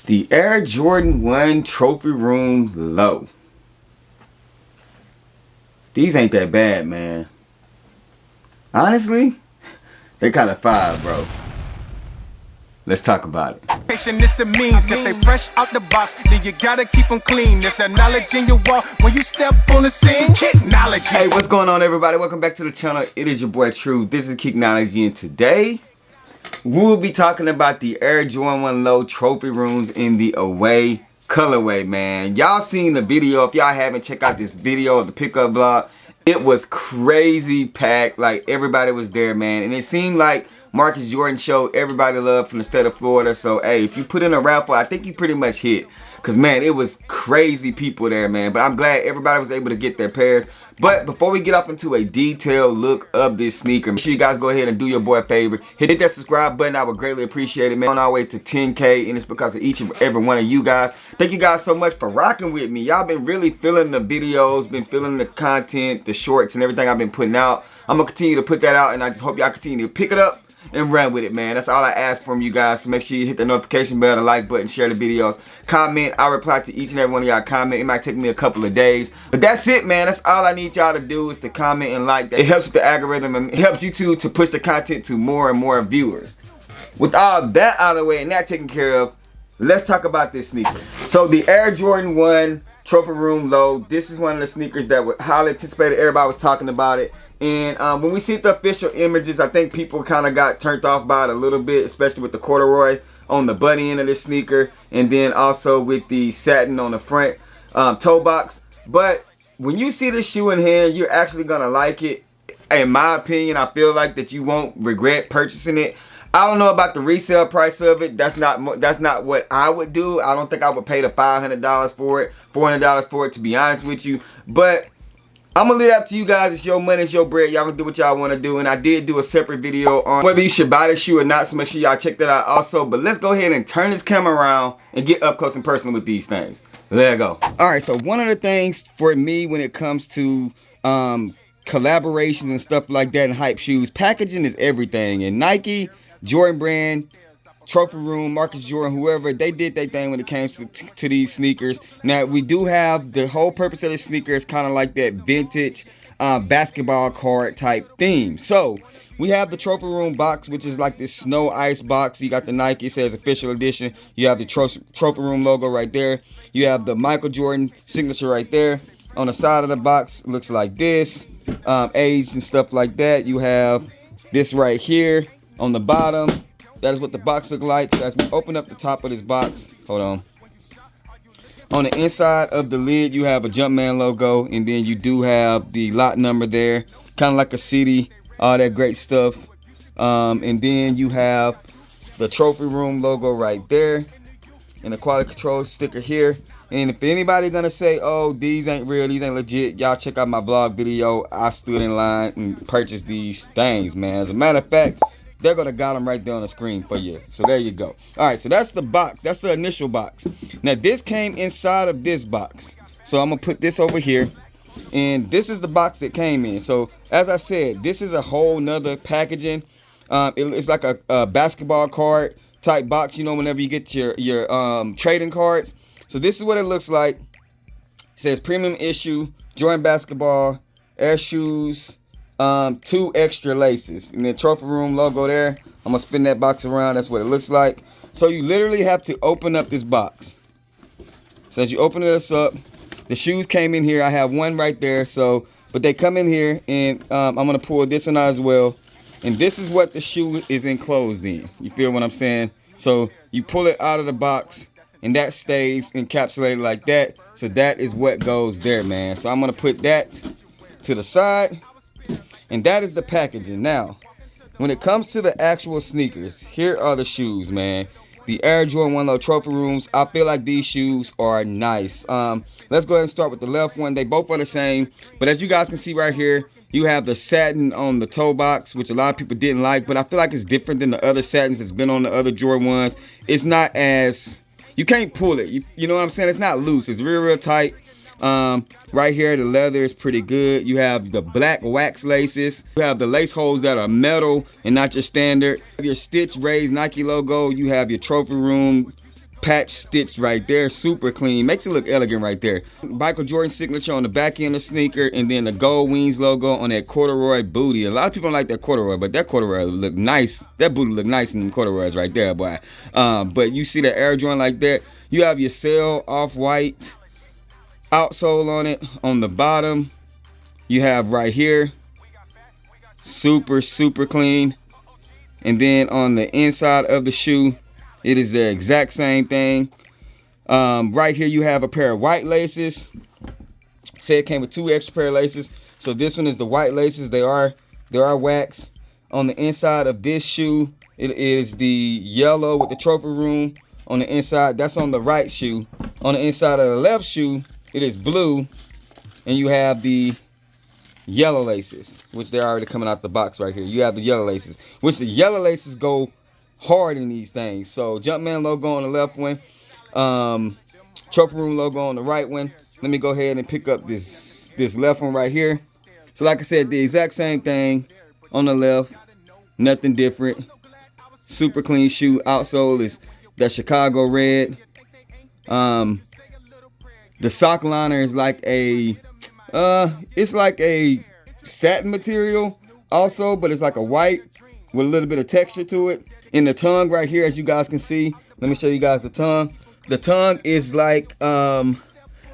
The Air Jordan 1 Trophy Room Low. These ain't that bad, man. Honestly, they kind of fire, bro. Let's talk about it. It's the means that they fresh out the box, then you gotta keep them clean. There's that knowledge in your walk when you step on the scene. Kicknology. Hey, what's going on, everybody? Welcome back to the channel. It is your boy True. This is Kicknology, and today we will be talking about the Air Jordan 1 Low Trophy Rooms in the away colorway, man. Y'all seen the video. If y'all haven't, check out this video of the pickup vlog. It was crazy packed. Like, everybody was there, man. And it seemed like Marcus Jordan showed everybody love from the state of Florida. So, hey, if you put in a raffle, I think you pretty much hit. Because, man, it was crazy people there, man. But I'm glad everybody was able to get their pairs. But before we get up into a detailed look of this sneaker, make sure you guys go ahead and do your boy a favor. Hit that subscribe button. I would greatly appreciate it, man. On our way to 10K, and it's because of each and every one of you guys. Thank you guys so much for rocking with me. Y'all been really feeling the videos, been feeling the content, the shorts, and everything I've been putting out. I'm going to continue to put that out, and I just hope y'all continue to pick it up and run with it, man. That's all I ask from you guys. So make sure you hit the notification bell, the like button, share the videos, comment. I reply to each and every one of y'all comment. It might take me a couple of days, but that's it, man. That's all I need y'all to do is to comment and like. It helps with the algorithm, and it helps you to push the content to more and more viewers. With all that out of the way and that taken care of, let's talk about this sneaker. So the Air Jordan 1 Trophy Room Low. This is one of the sneakers that was highly anticipated. Everybody was talking about it. And when we see the official images, I think people kind of got turned off by it a little bit, especially with the corduroy on the bunny end of this sneaker, and then also with the satin on the front toe box. But when you see this shoe in hand, you're actually gonna like it. In my opinion, I feel like that you won't regret purchasing it. I don't know about the resale price of it. That's not what I would do. I don't think I would pay the $500 for it, $400 for it, to be honest with you. But I'm gonna leave it up to you guys. It's your money, it's your bread. Y'all can do what y'all want to do. And I did do a separate video on whether you should buy this shoe or not, so make sure y'all check that out also. But let's go ahead and turn this camera around and get up close and personal with these things. There you go. Alright, so one of the things for me when it comes to collaborations and stuff like that and hype shoes, packaging is everything. And Nike, Jordan Brand, Trophy Room, Marcus Jordan, whoever, they did their thing when it came to these sneakers. Now, we do have the whole purpose of the sneaker is kind of like that vintage basketball card type theme. So, we have the Trophy Room box, which is like this snow ice box. You got the Nike, it says official edition. You have the Trophy Room logo right there. You have the Michael Jordan signature right there. On the side of the box, looks like this. Age and stuff like that. You have this right here on the bottom. That is what the box looks like. So as we open up the top of this box, hold on. On the inside of the lid, you have a Jumpman logo, and then you do have the lot number there, kind of like a city, all that great stuff. And then you have the Trophy Room logo right there, and the quality control sticker here. And if anybody gonna say, oh, these ain't real, these ain't legit, y'all check out my vlog video. I stood in line and purchased these things, man. As a matter of fact, they're gonna got them right there on the screen for you. So there you go. All right, so that's the box. That's the initial box. Now this came inside of this box. So I'm gonna put this over here, and this is the box that came in. So as I said, this is a whole nother packaging. It's like a basketball card type box. You know, whenever you get your trading cards. So this is what it looks like. It says premium issue, Jordan basketball, Air shoes. 2 extra laces, and then Trophy Room logo there. I'm gonna spin that box around. That's what it looks like. So you literally have to open up this box. So as you open this up, the shoes came in here. I have one right there. So, but they come in here, and I'm gonna pull this one out as well. And this is what the shoe is enclosed in. You feel what I'm saying? So you pull it out of the box, and that stays encapsulated like that. So that is what goes there, man. So I'm gonna put that to the side. And that is the packaging. Now, when it comes to the actual sneakers, here are the shoes, man. The Air Jordan 1 Low Trophy Rooms. I feel like these shoes are nice. Let's go ahead and start with the left one. They both are the same. But as you guys can see right here, you have the satin on the toe box, which a lot of people didn't like. But I feel like it's different than the other satins that's been on the other Jordan 1s. It's not as, you can't pull it. You know what I'm saying? It's not loose. It's real tight. Right here, the leather is pretty good. You have the black wax laces. You have the lace holes that are metal and not your standard. You have your stitch raised Nike logo. You have your Trophy Room patch stitch right there, super clean, makes it look elegant right there. Michael Jordan signature on the back end of the sneaker, and then the gold wings logo on that corduroy booty. A lot of people don't like that corduroy, but that corduroy look nice. That booty look nice in the corduroys right there, boy. But you see the Air Jordan like that. You have your sail off-white outsole on it. On the bottom, you have right here, super clean. And then on the inside of the shoe, it is the exact same thing. Right here you have a pair of white laces. Say it came with 2 extra pair of laces. So this one is the white laces. They are wax. On the inside of this shoe, it is the yellow with the trophy room on the inside. That's on the right shoe. On the inside of the left shoe, it is blue, and you have the yellow laces, which they're already coming out the box right here. You have the yellow laces, which the yellow laces go hard in these things. So Jumpman logo on the left one, trophy room logo on the right one. Let me go ahead and pick up this left one right here. So like I said, the exact same thing on the left, nothing different. Super clean shoe. Outsole is that Chicago red. The sock liner is like a it's like a satin material also, but it's like a white with a little bit of texture to it. And the tongue right here, as you guys can see, let me show you guys the tongue. The tongue is like I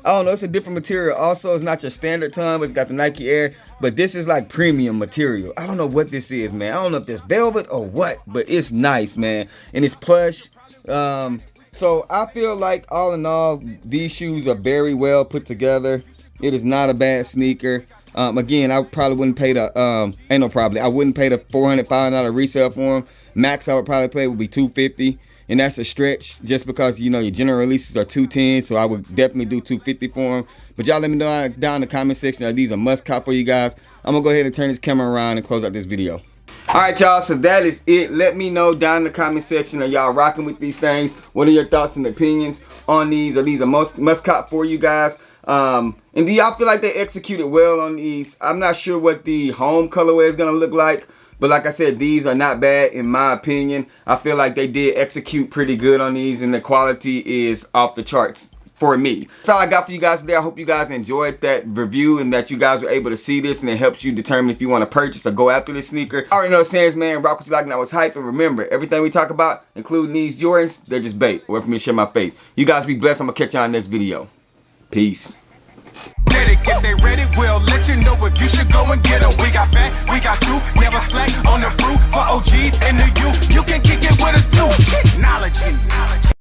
don't know, it's a different material. Also, it's not your standard tongue, but it's got the Nike Air. But this is like premium material. I don't know what this is, man. I don't know if it's velvet or what, but it's nice, man. And it's plush. So I feel like all in all, these shoes are very well put together. It is not a bad sneaker. Again, I probably wouldn't pay the I wouldn't pay the $400-$500 resale for them. Max I would probably pay would be $250, and that's a stretch just because you know your general releases are $210, so I would definitely do $250 for them. But y'all let me know down in the comment section that these are must cop for you guys. I'm gonna go ahead and turn this camera around and close out this video. Alright y'all, so that is it. Let me know down in the comment section, are y'all rocking with these things? What are your thoughts and opinions on these? Are these a must cop for you guys? And do y'all feel like they executed well on these? I'm not sure what the home colorway is gonna look like, but like I said, these are not bad in my opinion. I feel like they did execute pretty good on these, and the quality is off the charts for me. That's all I got for you guys today. I hope you guys enjoyed that review and that you guys were able to see this, and it helps you determine if you want to purchase or go after this sneaker. I already know what saying, man. Rock what you like, and I was hype. And remember, everything we talk about, including these Jordans, they're just bait. Wait for me to share my faith. You guys be blessed. I'm gonna catch y'all in the next video. Peace. If they ready, we'll let you know if you should go and get them. We got fat, we got you, never slack on the fruit for OGs and the youth. You can kick it with us too. Technology.